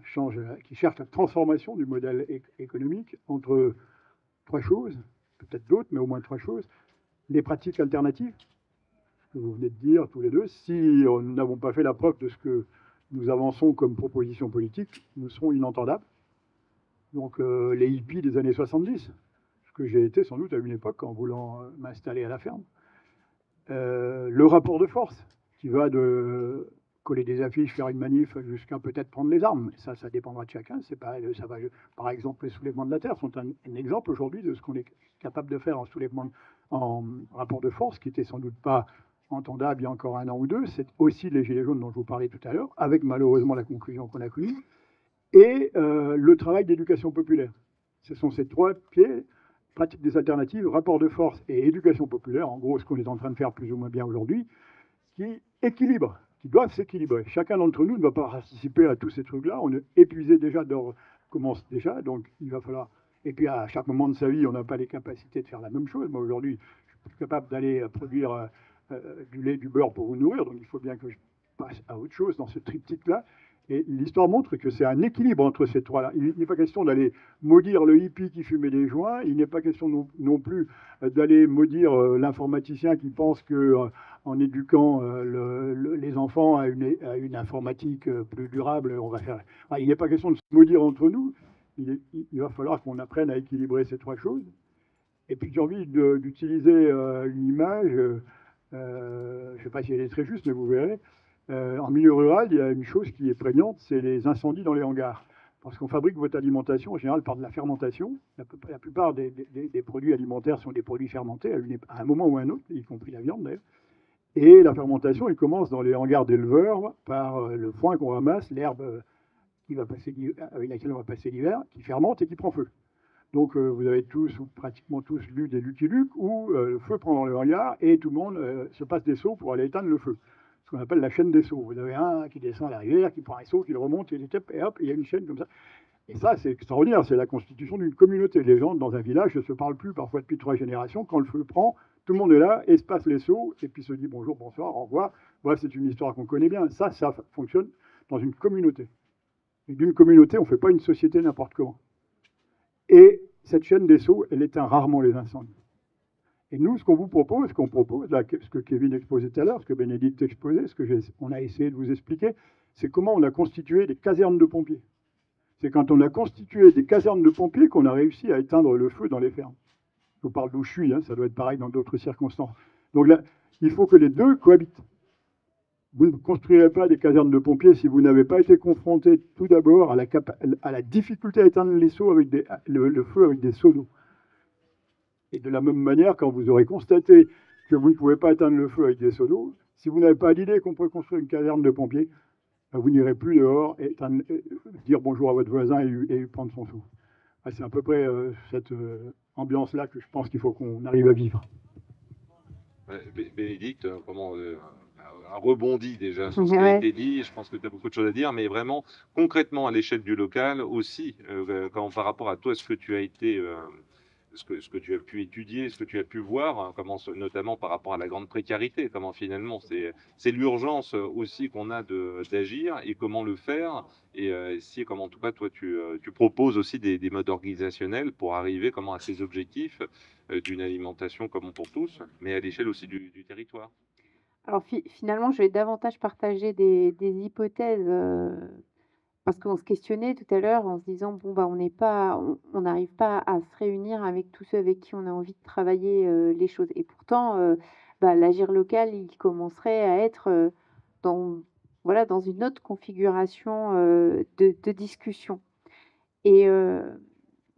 cherchent la transformation du modèle économique entre trois choses, peut-être d'autres, mais au moins trois choses. Les pratiques alternatives, que vous venez de dire tous les deux, si nous n'avons pas fait la preuve de ce que nous avançons comme proposition politique, nous serons inentendables. Donc les hippies des années 70, ce que j'ai été sans doute à une époque en voulant m'installer à la ferme. Le rapport de force, qui va de coller des affiches, faire une manif, jusqu'à peut-être prendre les armes. Ça dépendra de chacun. C'est pas, ça va, par exemple, les soulèvements de la terre sont un exemple aujourd'hui de ce qu'on est capable de faire en soulèvement, en rapport de force, qui était sans doute pas entendable il y a encore un an ou deux. C'est aussi les gilets jaunes dont je vous parlais tout à l'heure, avec malheureusement la conclusion qu'on a connue, et le travail d'éducation populaire. Ce sont ces trois pieds, pratique des alternatives, rapport de force et éducation populaire, en gros ce qu'on est en train de faire plus ou moins bien aujourd'hui, qui équilibrent, qui doivent s'équilibrer. Chacun d'entre nous ne va pas participer à tous ces trucs-là, on est épuisé déjà, commence déjà, donc il va falloir... Et puis à chaque moment de sa vie, on n'a pas les capacités de faire la même chose. Moi aujourd'hui, je suis plus capable d'aller produire du lait, du beurre pour vous nourrir, donc il faut bien que je passe à autre chose dans ce triptyque-là. Et l'histoire montre que c'est un équilibre entre ces trois-là. Il n'est pas question d'aller maudire le hippie qui fumait des joints, il n'est pas question non plus d'aller maudire l'informaticien qui pense qu'en éduquant les enfants à une informatique plus durable, on va faire... Enfin, il n'est pas question de se maudire entre nous, il va falloir qu'on apprenne à équilibrer ces trois choses. Et puis j'ai envie d'utiliser une image, je ne sais pas si elle est très juste, mais vous verrez. En milieu rural, il y a une chose qui est prégnante, c'est les incendies dans les hangars. Parce qu'on fabrique votre alimentation en général par de la fermentation. La plupart des produits alimentaires sont des produits fermentés à un moment ou à un autre, y compris la viande d'ailleurs. Et la fermentation, elle commence dans les hangars d'éleveurs par le foin qu'on ramasse, l'herbe avec laquelle on va passer l'hiver, qui fermente et qui prend feu. Donc vous avez tous, ou pratiquement tous, lu des Lucky Luke où le feu prend dans le hangar et tout le monde se passe des seaux pour aller éteindre le feu. Ce qu'on appelle la chaîne des seaux. Vous avez un qui descend à la rivière, qui prend un seau, qui le remonte, et hop, il y a une chaîne comme ça. Et ça, c'est extraordinaire, c'est la constitution d'une communauté. Les gens dans un village ne se parlent plus parfois depuis 3 générations. Quand le feu prend, tout le monde est là, et se passe les seaux, et puis se dit bonjour, bonsoir, au revoir. Voilà, c'est une histoire qu'on connaît bien. Ça fonctionne dans une communauté. Et d'une communauté, on ne fait pas une société n'importe comment. Et cette chaîne des seaux, elle éteint rarement les incendies. Et nous, ce qu'on vous propose, là, ce que Kevin exposait tout à l'heure, ce que Bénédicte exposait, ce qu'on a essayé de vous expliquer, c'est comment on a constitué des casernes de pompiers. C'est quand on a constitué des casernes de pompiers qu'on a réussi à éteindre le feu dans les fermes. Je vous parle d'où je suis, hein, ça doit être pareil dans d'autres circonstances. Donc là, il faut que les deux cohabitent. Vous ne construirez pas des casernes de pompiers si vous n'avez pas été confronté tout d'abord à la difficulté à éteindre les seaux avec le feu avec des seaux d'eau. Et de la même manière, quand vous aurez constaté que vous ne pouvez pas éteindre le feu avec des seaux d'eau, si vous n'avez pas l'idée qu'on peut construire une caserne de pompiers, vous n'irez plus dehors et dire bonjour à votre voisin et lui prendre son seau. C'est à peu près cette ambiance-là que je pense qu'il faut qu'on arrive à vivre. Bénédicte, comment a rebondi déjà sur ce qui a été dit, je pense que tu as beaucoup de choses à dire, mais vraiment concrètement à l'échelle du local aussi, par rapport à toi, ce que tu as été... ce que tu as pu étudier, ce que tu as pu voir, hein, notamment par rapport à la grande précarité, comment finalement c'est l'urgence aussi qu'on a d'agir et comment le faire, et si, comment en tout cas toi tu proposes aussi des modes organisationnels pour arriver comment à ces objectifs d'une alimentation commun pour tous, mais à l'échelle aussi du territoire. Alors finalement, je vais davantage partager des hypothèses, parce qu'on se questionnait tout à l'heure en se disant: «Bon, bah, on n'arrive pas à se réunir avec tous ceux avec qui on a envie de travailler, les choses» et pourtant, bah, l'agir local, il commencerait à être, dans voilà, dans une autre configuration, de discussion et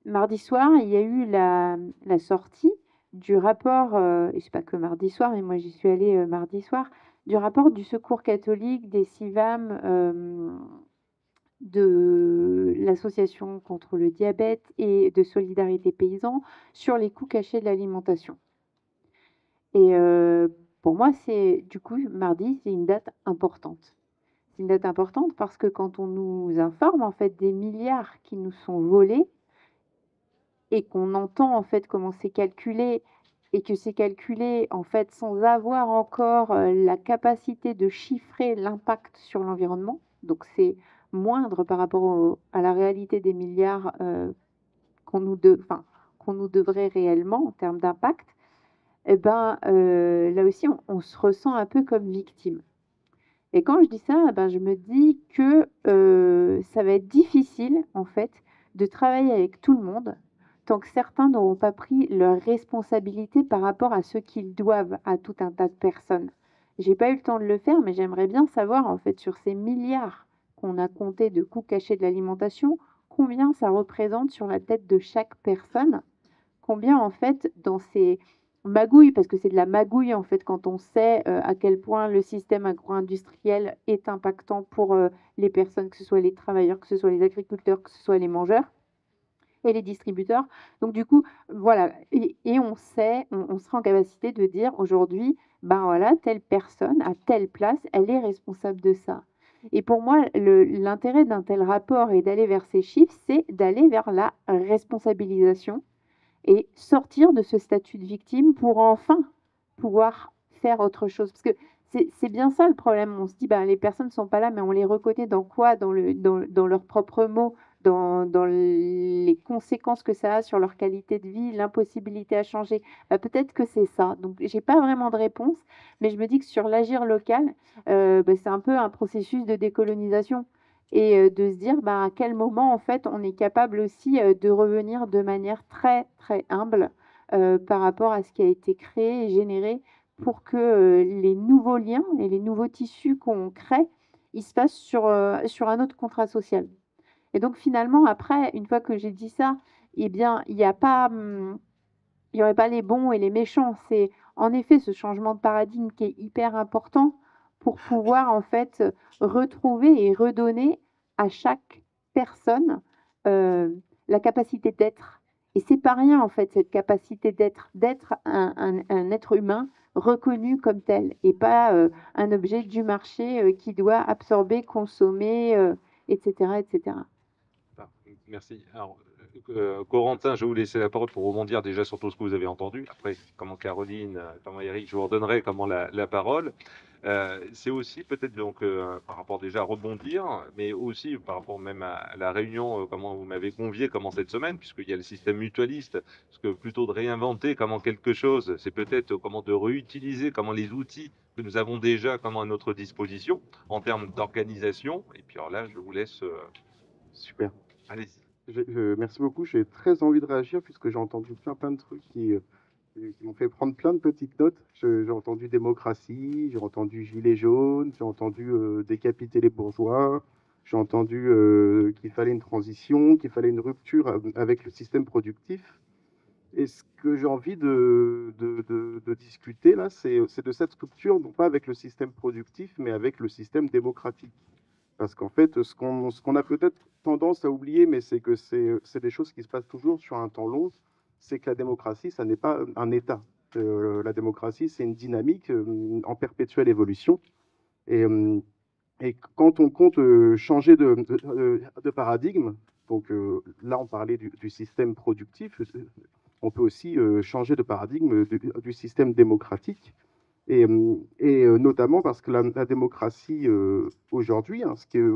mardi soir, il y a eu la sortie du rapport, et c'est pas que mardi soir, mais moi j'y suis allée, mardi soir, du rapport du Secours catholique, des CIVAM, de l'association contre le diabète et de Solidarité Paysans sur les coûts cachés de l'alimentation et pour moi, c'est du coup, mardi, c'est une date importante. C'est une date importante parce que quand on nous informe, en fait, des milliards qui nous sont volés et qu'on entend, en fait, comment c'est calculé et que c'est calculé, en fait, sans avoir encore, la capacité de chiffrer l'impact sur l'environnement, donc c'est moindre par rapport à la réalité des milliards qu'on nous devrait réellement en termes d'impact, et ben, là aussi, on se ressent un peu comme victime. Et quand je dis ça, eh ben, je me dis que ça va être difficile, en fait, de travailler avec tout le monde tant que certains n'auront pas pris leurs responsabilités par rapport à ce qu'ils doivent à tout un tas de personnes. J'ai pas eu le temps de le faire, mais j'aimerais bien savoir, en fait, sur ces milliards qu'on a comptés de coûts cachés de l'alimentation, combien ça représente sur la tête de chaque personne, combien, en fait, dans ces magouilles, parce que c'est de la magouille, en fait, quand on sait à quel point le système agro-industriel est impactant pour les personnes, que ce soit les travailleurs, que ce soit les agriculteurs, que ce soit les mangeurs et les distributeurs. Donc du coup, voilà, et on sait, on sera en capacité de dire aujourd'hui, ben voilà, telle personne à telle place, elle est responsable de ça. Et pour moi, l'intérêt d'un tel rapport et d'aller vers ces chiffres, c'est d'aller vers la responsabilisation et sortir de ce statut de victime pour enfin pouvoir faire autre chose. Parce que c'est bien ça le problème. On se dit, ben, les personnes ne sont pas là, mais on les reconnaît dans quoi? Dans leurs propres mots, dans les conséquences que ça a sur leur qualité de vie, l'impossibilité à changer. Ben, peut-être que c'est ça. Donc, j'ai pas vraiment de réponse, mais je me dis que sur l'agir local, ben, c'est un peu un processus de décolonisation et de se dire bah, à quel moment en fait on est capable aussi de revenir de manière très très humble par rapport à ce qui a été créé et généré pour que les nouveaux liens et les nouveaux tissus qu'on crée, ils se fassent sur un autre contrat social. Et donc finalement après, une fois que j'ai dit ça, eh bien il n'y a pas, il n'y aurait pas les bons et les méchants. C'est en effet ce changement de paradigme qui est hyper important pour pouvoir en fait retrouver et redonner à chaque personne la capacité d'être. Et c'est pas rien en fait cette capacité d'être un être humain reconnu comme tel et pas un objet du marché qui doit absorber, consommer, etc., etc. Merci. Alors, Corentin, je vais vous laisser la parole pour rebondir déjà sur tout ce que vous avez entendu. Après, comment Caroline, comment Eric, je vous redonnerai comment la parole. C'est aussi peut-être donc par rapport déjà à rebondir, mais aussi par rapport même à la réunion, comment vous m'avez convié, comment cette semaine, puisqu'il y a le système mutualiste, parce que plutôt de réinventer comment quelque chose, c'est peut-être comment de réutiliser comment les outils que nous avons déjà comment à notre disposition en termes d'organisation. Et puis alors là, je vous laisse. Super. Allez-y. Merci beaucoup. J'ai très envie de réagir puisque j'ai entendu plein de trucs qui m'ont fait prendre plein de petites notes. J'ai entendu démocratie, j'ai entendu gilets jaunes, j'ai entendu décapiter les bourgeois, j'ai entendu qu'il fallait une transition, qu'il fallait une rupture avec le système productif. Et ce que j'ai envie de discuter là, c'est de cette rupture, non pas avec le système productif, mais avec le système démocratique. Parce qu'en fait, ce qu'on a peut-être tendance à oublier, mais c'est que c'est des choses qui se passent toujours sur un temps long, c'est que la démocratie, ça n'est pas un État. La démocratie, c'est une dynamique en perpétuelle évolution. Et, et quand on compte changer de paradigme, donc là, on parlait du système productif, on peut aussi changer de paradigme du système démocratique. Et notamment parce que la démocratie aujourd'hui, hein,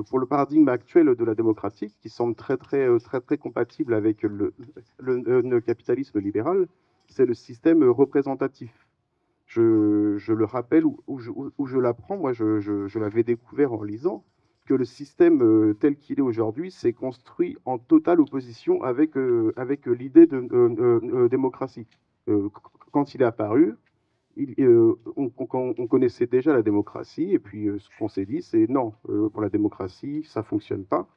pour le paradigme actuel de la démocratie, qui semble très compatible avec le capitalisme libéral, c'est le système représentatif. Je le rappelle où je l'apprends, moi je l'avais découvert en lisant, que le système tel qu'il est aujourd'hui s'est construit en totale opposition avec l'idée de démocratie. Quand il est apparu, on connaissait déjà la démocratie, et puis ce qu'on s'est dit, c'est non, pour la démocratie, ça ne fonctionne pas.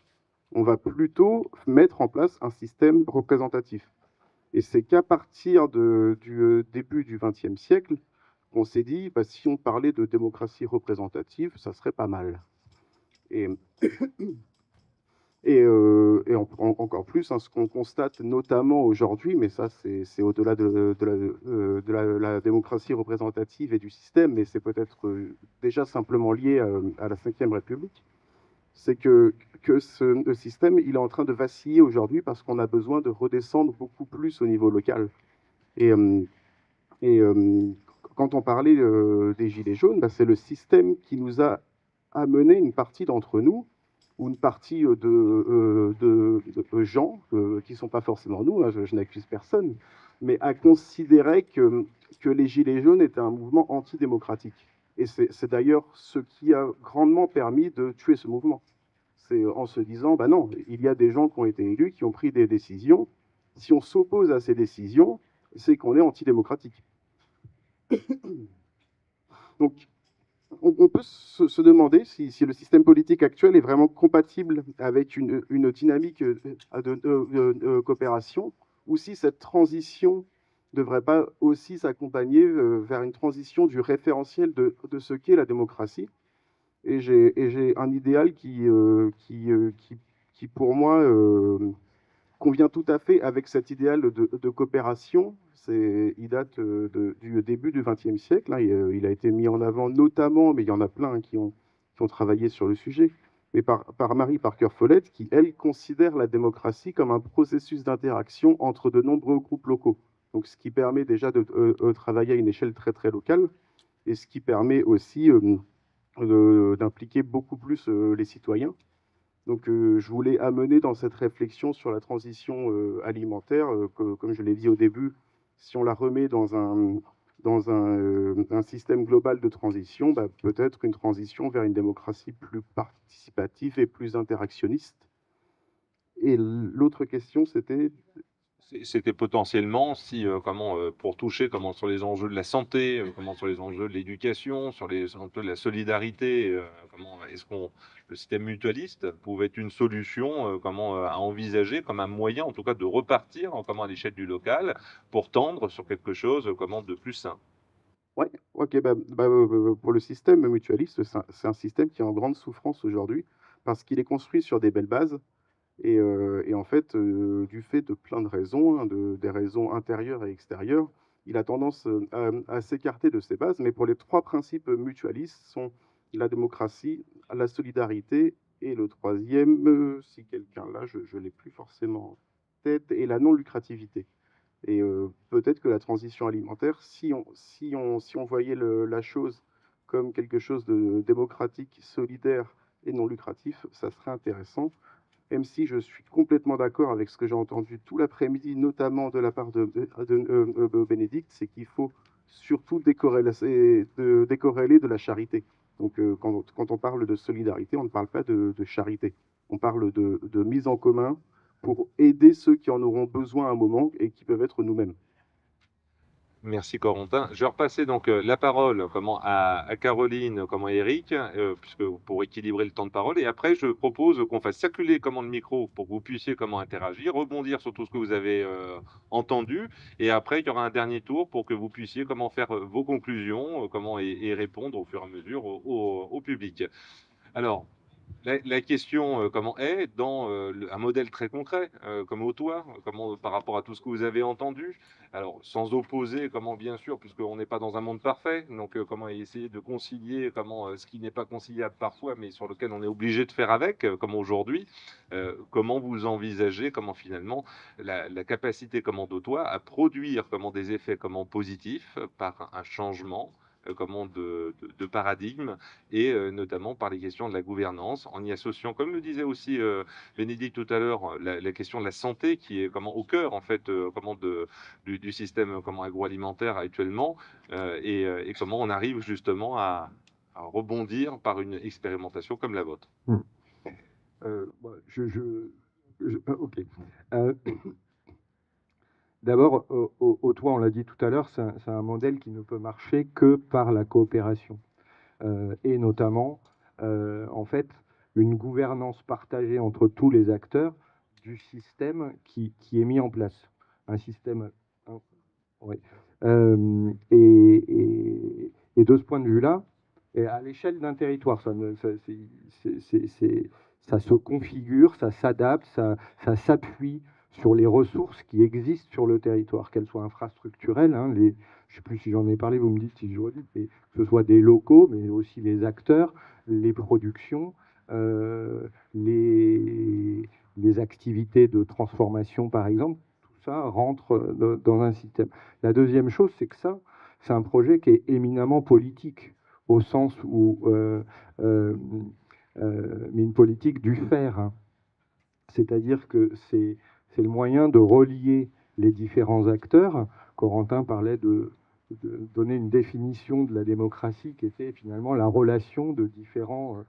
On va plutôt mettre en place un système représentatif. Et c'est qu'à partir du début du XXe siècle qu'on s'est dit, bah, si on parlait de démocratie représentative, ça serait pas mal. Et encore plus, hein, ce qu'on constate notamment aujourd'hui, mais ça c'est au-delà de la démocratie représentative et du système, mais c'est peut-être déjà simplement lié à la Ve République, c'est que le système il est en train de vaciller aujourd'hui parce qu'on a besoin de redescendre beaucoup plus au niveau local. Et quand on parlait des Gilets jaunes, bah, c'est le système qui nous a amené une partie d'entre nous, ou une partie de gens qui ne sont pas forcément nous, hein, je n'accuse personne, mais à considérer que les Gilets jaunes étaient un mouvement antidémocratique. Et c'est d'ailleurs ce qui a grandement permis de tuer ce mouvement. C'est en se disant, bah non, il y a des gens qui ont été élus, qui ont pris des décisions. Si on s'oppose à ces décisions, c'est qu'on est antidémocratique. Donc, on peut se demander si le système politique actuel est vraiment compatible avec une dynamique de coopération, ou si cette transition ne devrait pas aussi s'accompagner vers une transition du référentiel de ce qu'est la démocratie. Et j'ai un idéal qui pour moi, convient tout à fait avec cet idéal de coopération. Il date du début du XXe siècle. Hein, il a été mis en avant notamment, mais il y en a plein hein, qui ont travaillé sur le sujet, mais par Mary Parker Follett, qui, elle, considère la démocratie comme un processus d'interaction entre de nombreux groupes locaux. Donc, ce qui permet déjà de travailler à une échelle très locale, et ce qui permet aussi d'impliquer beaucoup plus les citoyens. Donc, je voulais amener dans cette réflexion sur la transition alimentaire, comme je l'ai dit au début, si on la remet dans un système global de transition, bah, peut-être une transition vers une démocratie plus participative et plus interactionniste. Et l'autre question, c'était... C'était potentiellement si pour toucher sur les enjeux de la santé, sur les enjeux de l'éducation, sur les enjeux de la solidarité, comment est-ce qu'on le système mutualiste pouvait être une solution à envisager comme un moyen en tout cas de repartir à l'échelle du local pour tendre sur quelque chose de plus sain. Ouais, ok, pour le système mutualiste, c'est un système qui est en grande souffrance aujourd'hui parce qu'il est construit sur des belles bases. Et en fait, du fait de plein de raisons, hein, des raisons intérieures et extérieures, il a tendance à s'écarter de ses bases. Mais pour les trois principes mutualistes sont la démocratie, la solidarité et le troisième, si quelqu'un là, je ne l'ai plus forcément en tête, et la non-lucrativité. Et peut-être que la transition alimentaire, si on voyait la chose comme quelque chose de démocratique, solidaire et non lucratif, ça serait intéressant. Même si je suis complètement d'accord avec ce que j'ai entendu tout l'après-midi, notamment de la part de Bénédicte, c'est qu'il faut surtout décorréler de la charité. Donc quand on parle de solidarité, on ne parle pas de charité. On parle de mise en commun pour aider ceux qui en auront besoin à un moment et qui peuvent être nous-mêmes. Merci Corentin. Je vais repasser donc la parole à Caroline, Eric, puisque pour équilibrer le temps de parole. Et après, je propose qu'on fasse circuler le micro pour que vous puissiez interagir, rebondir sur tout ce que vous avez entendu. Et après, il y aura un dernier tour pour que vous puissiez faire vos conclusions, et répondre au fur et à mesure au public. Alors, La question comment est dans un modèle très concret, comme au toit, comment, par rapport à tout ce que vous avez entendu, alors sans opposer, comment bien sûr, puisqu'on n'est pas dans un monde parfait, donc comment essayer de concilier, comment ce qui n'est pas conciliable parfois, mais sur lequel on est obligé de faire avec, comme aujourd'hui, comment vous envisagez, comment finalement la capacité comment d'Autois à produire comment des effets comment positifs par un changement comment de paradigme et notamment par les questions de la gouvernance, en y associant, comme le disait aussi Bénédicte tout à l'heure, la question de la santé qui est comment au cœur en fait comment du système comment agroalimentaire actuellement et comment on arrive justement à rebondir par une expérimentation comme la vôtre. Ok. D'abord, au toit, on l'a dit tout à l'heure, c'est un modèle qui ne peut marcher que par la coopération. Et notamment, en fait, une gouvernance partagée entre tous les acteurs du système qui est mis en place. Un système... oui. Et de ce point de vue-là, à l'échelle d'un territoire, ça se configure, ça s'adapte, ça s'appuie sur les ressources qui existent sur le territoire, qu'elles soient infrastructurelles, hein, je ne sais plus si j'en ai parlé, vous me dites si je redis, que ce soit des locaux, mais aussi les acteurs, les productions, les activités de transformation, par exemple, tout ça rentre dans un système. La deuxième chose, c'est que ça, c'est un projet qui est éminemment politique, au sens où, mais une politique du faire, hein. C'est-à-dire que c'est le moyen de relier les différents acteurs. Corentin parlait de donner une définition de la démocratie qui était finalement la relation de différents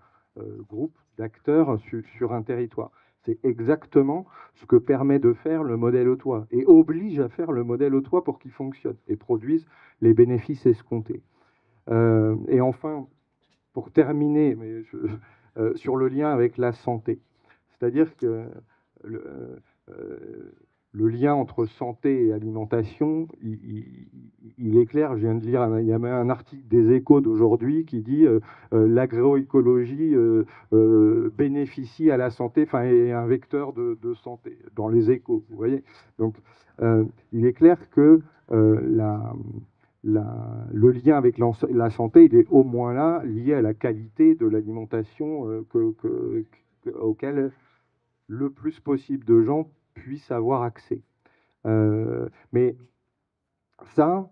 groupes d'acteurs sur un territoire. C'est exactement ce que permet de faire le modèle Autois et oblige à faire le modèle Autois pour qu'il fonctionne et produise les bénéfices escomptés. Et enfin, pour terminer, sur le lien avec la santé, c'est-à-dire que le lien entre santé et alimentation, il est clair. Je viens de lire, il y a même un article des Échos d'aujourd'hui qui dit l'agroécologie bénéficie à la santé, enfin est un vecteur de santé dans les Échos. Vous voyez. Donc il est clair que le lien avec la santé, il est au moins là lié à la qualité de l'alimentation auquel le plus possible de gens puissent avoir accès. Mais ça,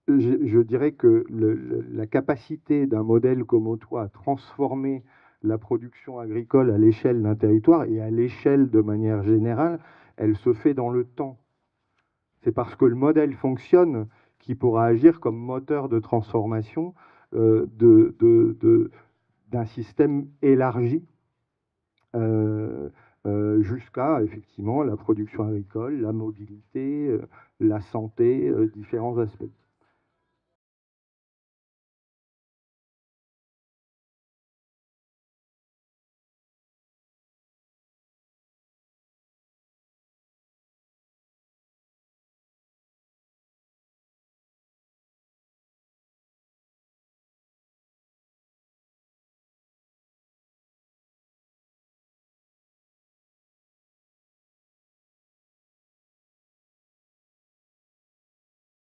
je dirais que la capacité d'un modèle comme Autois à transformer la production agricole à l'échelle d'un territoire et à l'échelle de manière générale, elle se fait dans le temps. C'est parce que le modèle fonctionne qu'il pourra agir comme moteur de transformation d'un système élargi jusqu'à effectivement la production agricole, la mobilité, la santé, différents aspects.